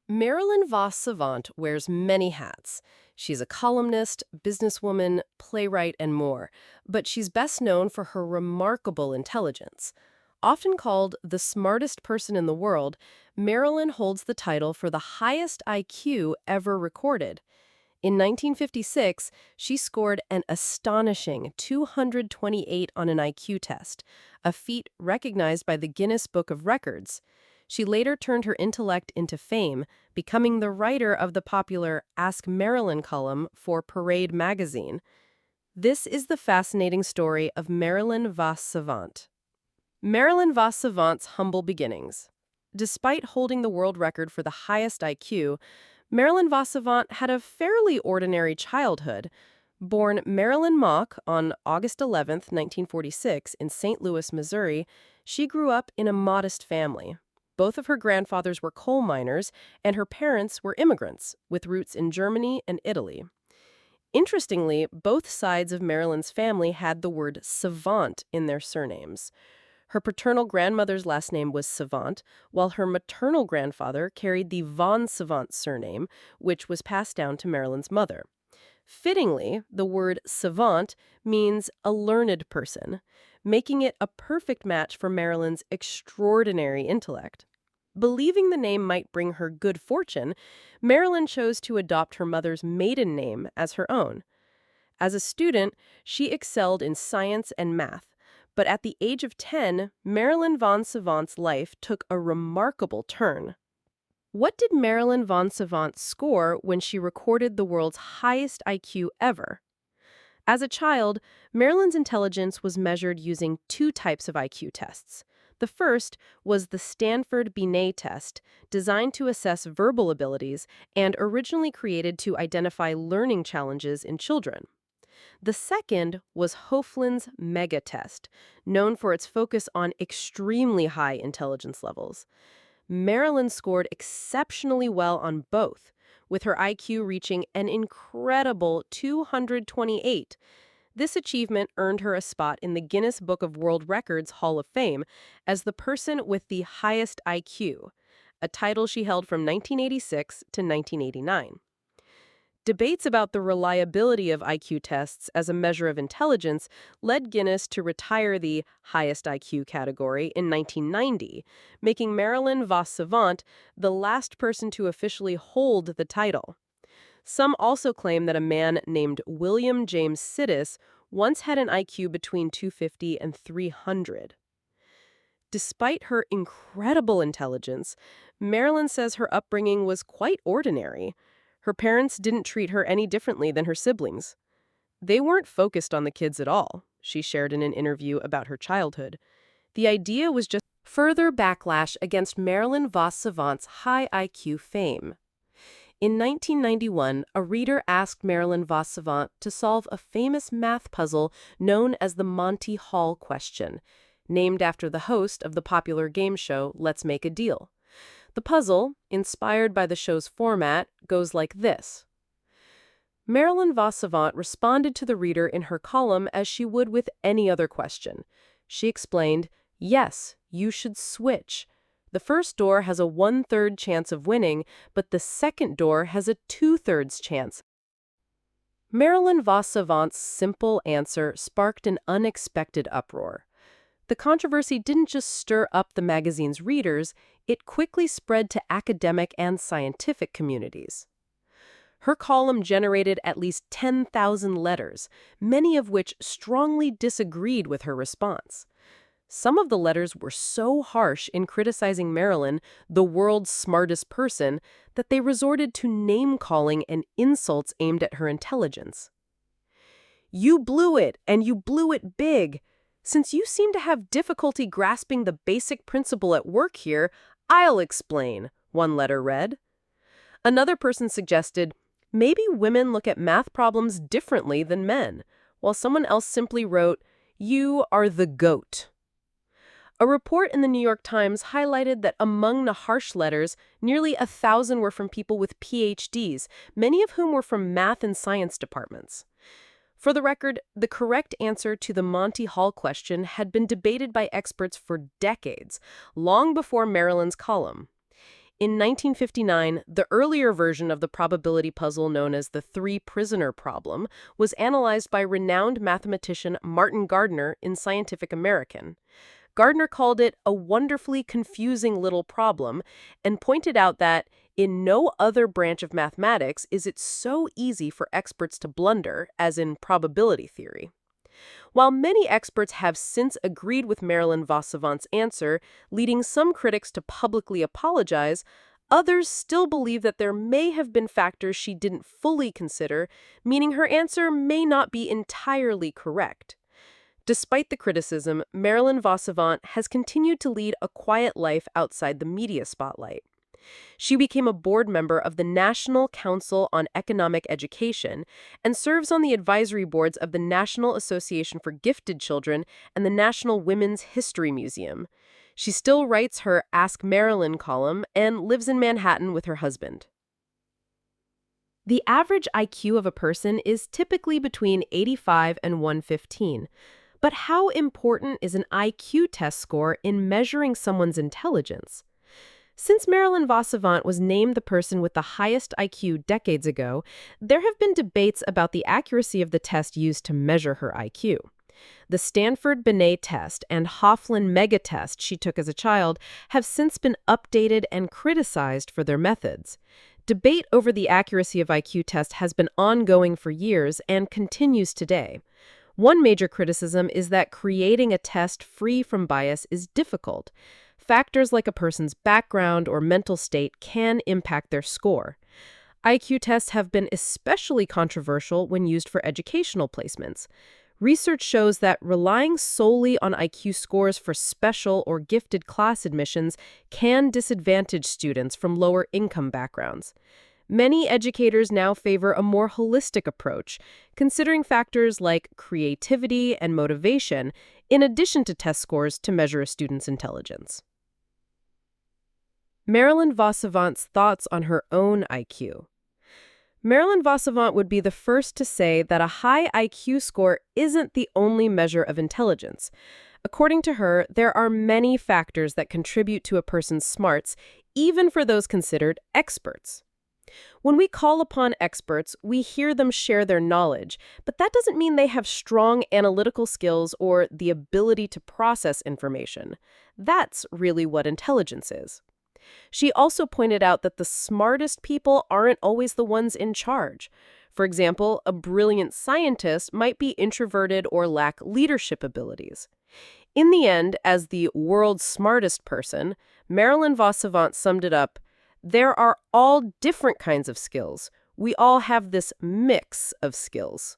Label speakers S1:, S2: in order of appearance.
S1: Marilyn Vos Savant wears many hats. She's a columnist, businesswoman, playwright, and more, but she's best known for her remarkable intelligence. Often called the smartest person in the world, Marilyn holds the title for the highest IQ ever recorded. In 1956, she scored an astonishing 228 on an IQ test, a feat recognized by the Guinness Book of Records. She later turned her intellect into fame, becoming the writer of the popular Ask Marilyn column for Parade magazine. This is the fascinating story of Marilyn Vos Savant. Marilyn Vos Savant's humble beginnings. Despite holding the world record for the highest IQ, Marilyn Vos Savant had a fairly ordinary childhood. Born Marilyn Mock on August 11, 1946, in St. Louis, Missouri, she grew up in a modest family. Both of her grandfathers were coal miners, and her parents were immigrants, with roots in Germany and Italy. Interestingly, both sides of Marilyn's family had the word savant in their surnames. Her paternal grandmother's last name was Savant, while her maternal grandfather carried the Von Savant surname, which was passed down to Marilyn's mother. Fittingly, the word savant means a learned person, making it a perfect match for Marilyn's extraordinary intellect. Believing the name might bring her good fortune, Marilyn chose to adopt her mother's maiden name as her own. As a student, she excelled in science and math, but at the age of 10, Marilyn Von Savant's life took a remarkable turn. What did Marilyn Von Savant score when she recorded the world's highest IQ ever? As a child, Marilyn's intelligence was measured using two types of IQ tests. The first was the Stanford Binet test, designed to assess verbal abilities and originally created to identify learning challenges in children. The second was Hofland's Mega Test, known for its focus on extremely high intelligence levels. Marilyn scored exceptionally well on both, with her IQ reaching an incredible 228. This achievement earned her a spot in the Guinness Book of World Records Hall of Fame as the person with the highest IQ, a title she held from 1986 to 1989. Debates about the reliability of IQ tests as a measure of intelligence led Guinness to retire the highest IQ category in 1990, making Marilyn Vos Savant the last person to officially hold the title. Some also claim that a man named William James Sidis once had an IQ between 250 and 300. Despite her incredible intelligence, Marilyn says her upbringing was quite ordinary. Her parents didn't treat her any differently than her siblings. They weren't focused on the kids at all, she shared in an interview about her childhood. The idea was just further backlash against Marilyn Vos Savant's high IQ fame. In 1991, a reader asked Marilyn Vos Savant to solve a famous math puzzle known as the Monty Hall question, named after the host of the popular game show Let's Make a Deal. The puzzle, inspired by the show's format, goes like this. Marilyn Vos Savant responded to the reader in her column as she would with any other question. She explained, yes, you should switch. The first door has a 1/3 chance of winning, but the second door has a 2/3 chance. Marilyn Vos Savant's simple answer sparked an unexpected uproar. The controversy didn't just stir up the magazine's readers, it quickly spread to academic and scientific communities. Her column generated at least 10,000 letters, many of which strongly disagreed with her response. Some of the letters were so harsh in criticizing Marilyn, the world's smartest person, that they resorted to name-calling and insults aimed at her intelligence. You blew it, and you blew it big. Since you seem to have difficulty grasping the basic principle at work here, I'll explain, one letter read. Another person suggested, maybe women look at math problems differently than men, while someone else simply wrote, you are the goat. A report in the New York Times highlighted that among the harsh letters, nearly 1,000 were from people with PhDs, many of whom were from math and science departments. For the record, the correct answer to the Monty Hall question had been debated by experts for decades, long before Marilyn's column. In 1959, the earlier version of the probability puzzle known as the three-prisoner problem was analyzed by renowned mathematician Martin Gardner in Scientific American. Gardner called it a wonderfully confusing little problem and pointed out that in no other branch of mathematics is it so easy for experts to blunder as in probability theory. While many experts have since agreed with Marilyn Vos Savant's answer, leading some critics to publicly apologize, others still believe that there may have been factors she didn't fully consider, meaning her answer may not be entirely correct. Despite the criticism, Marilyn Vos Savant has continued to lead a quiet life outside the media spotlight. She became a board member of the National Council on Economic Education and serves on the advisory boards of the National Association for Gifted Children and the National Women's History Museum. She still writes her Ask Marilyn column and lives in Manhattan with her husband. The average IQ of a person is typically between 85 and 115. But how important is an IQ test score in measuring someone's intelligence? Since Marilyn Vos Savant was named the person with the highest IQ decades ago, there have been debates about the accuracy of the test used to measure her IQ. The Stanford Binet test and Hoffman Mega test she took as a child have since been updated and criticized for their methods. Debate over the accuracy of IQ tests has been ongoing for years and continues today. One major criticism is that creating a test free from bias is difficult. Factors like a person's background or mental state can impact their score. IQ tests have been especially controversial when used for educational placements. Research shows that relying solely on IQ scores for special or gifted class admissions can disadvantage students from lower income backgrounds. Many educators now favor a more holistic approach, considering factors like creativity and motivation, in addition to test scores to measure a student's intelligence. Marilyn Vos Savant's thoughts on her own IQ. Marilyn Vos Savant would be the first to say that a high IQ score isn't the only measure of intelligence. According to her, there are many factors that contribute to a person's smarts, even for those considered experts. When we call upon experts, we hear them share their knowledge, but that doesn't mean they have strong analytical skills or the ability to process information. That's really what intelligence is. She also pointed out that the smartest people aren't always the ones in charge. For example, a brilliant scientist might be introverted or lack leadership abilities. In the end, as the world's smartest person, Marilyn Vos Savant summed it up, "There are all different kinds of skills. We all have this mix of skills."